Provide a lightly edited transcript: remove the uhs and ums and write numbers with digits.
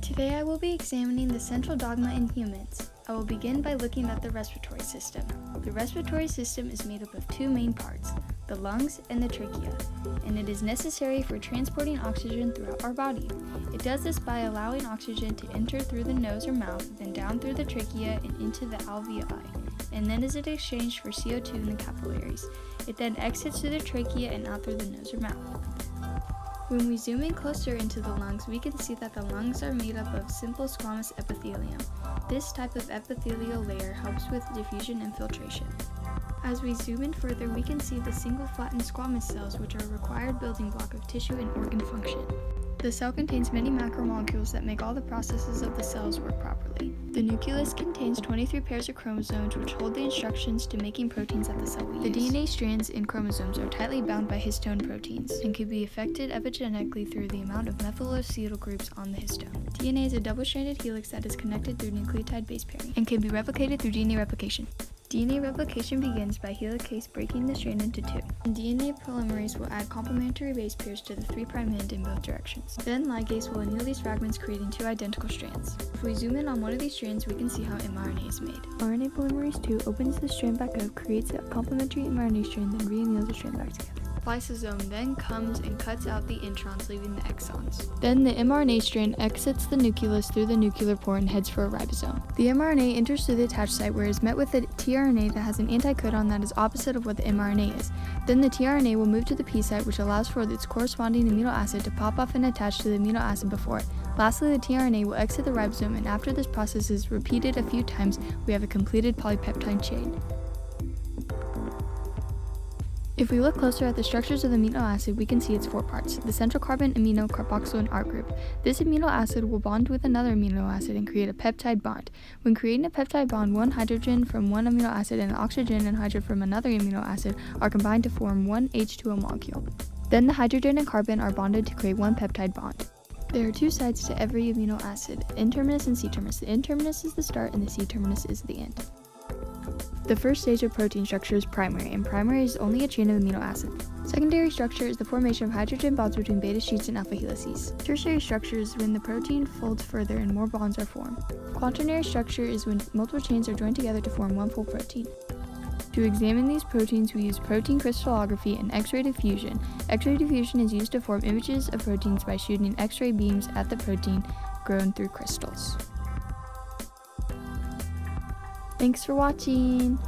Today I will be examining the central dogma in humans. I will begin by looking at the respiratory system. The respiratory system is made up of two main parts, the lungs and the trachea, and it is necessary for transporting oxygen throughout our body. It does this by allowing oxygen to enter through the nose or mouth, then down through the trachea and into the alveoli, and then is exchanged for CO2 in the capillaries. It then exits through the trachea and out through the nose or mouth. When we zoom in closer into the lungs, we can see that the lungs are made up of simple squamous epithelium. This type of epithelial layer helps with diffusion and filtration. As we zoom in further, we can see the single flattened squamous cells, which are a required building block of tissue and organ function. The cell contains many macromolecules that make all the processes of the cells work properly. The nucleus contains 23 pairs of chromosomes which hold the instructions to making proteins at the cell we use. The DNA strands in chromosomes are tightly bound by histone proteins and can be affected epigenetically through the amount of methylacetyl groups on the histone. DNA is a double-stranded helix that is connected through nucleotide base pairing and can be replicated through DNA replication. DNA replication begins by helicase breaking the strand into two. And DNA polymerase will add complementary base pairs to the 3' end in both directions. Then ligase will anneal these fragments, creating two identical strands. If we zoom in on one of these strands, we can see how mRNA is made. RNA polymerase 2 opens the strand back up, creates a complementary mRNA strand, then re-anneals the strand back together. Lysosome then comes and cuts out the introns, leaving the exons. Then the mRNA strand exits the nucleus through the nuclear pore and heads for a ribosome. The mRNA enters through the attached site where it is met with a tRNA that has an anticodon that is opposite of what the mRNA is. Then the tRNA will move to the P site, which allows for its corresponding amino acid to pop off and attach to the amino acid before it. Lastly, the tRNA will exit the ribosome, and after this process is repeated a few times, we have a completed polypeptide chain. If we look closer at the structures of the amino acid, we can see its four parts: the central carbon, amino, carboxyl, and R group. This amino acid will bond with another amino acid and create a peptide bond. When creating a peptide bond, one hydrogen from one amino acid and oxygen and hydrogen from another amino acid are combined to form one H2O molecule. Then the hydrogen and carbon are bonded to create one peptide bond. There are two sides to every amino acid, N-terminus and C-terminus. The N-terminus is the start and the C-terminus is the end. The first stage of protein structure is primary, and primary is only a chain of amino acids. Secondary structure is the formation of hydrogen bonds between beta sheets and alpha helices. Tertiary structure is when the protein folds further and more bonds are formed. Quaternary structure is when multiple chains are joined together to form one full protein. To examine these proteins, we use protein crystallography and X-ray diffusion. X-ray diffusion is used to form images of proteins by shooting X-ray beams at the protein grown through crystals. Thanks for watching!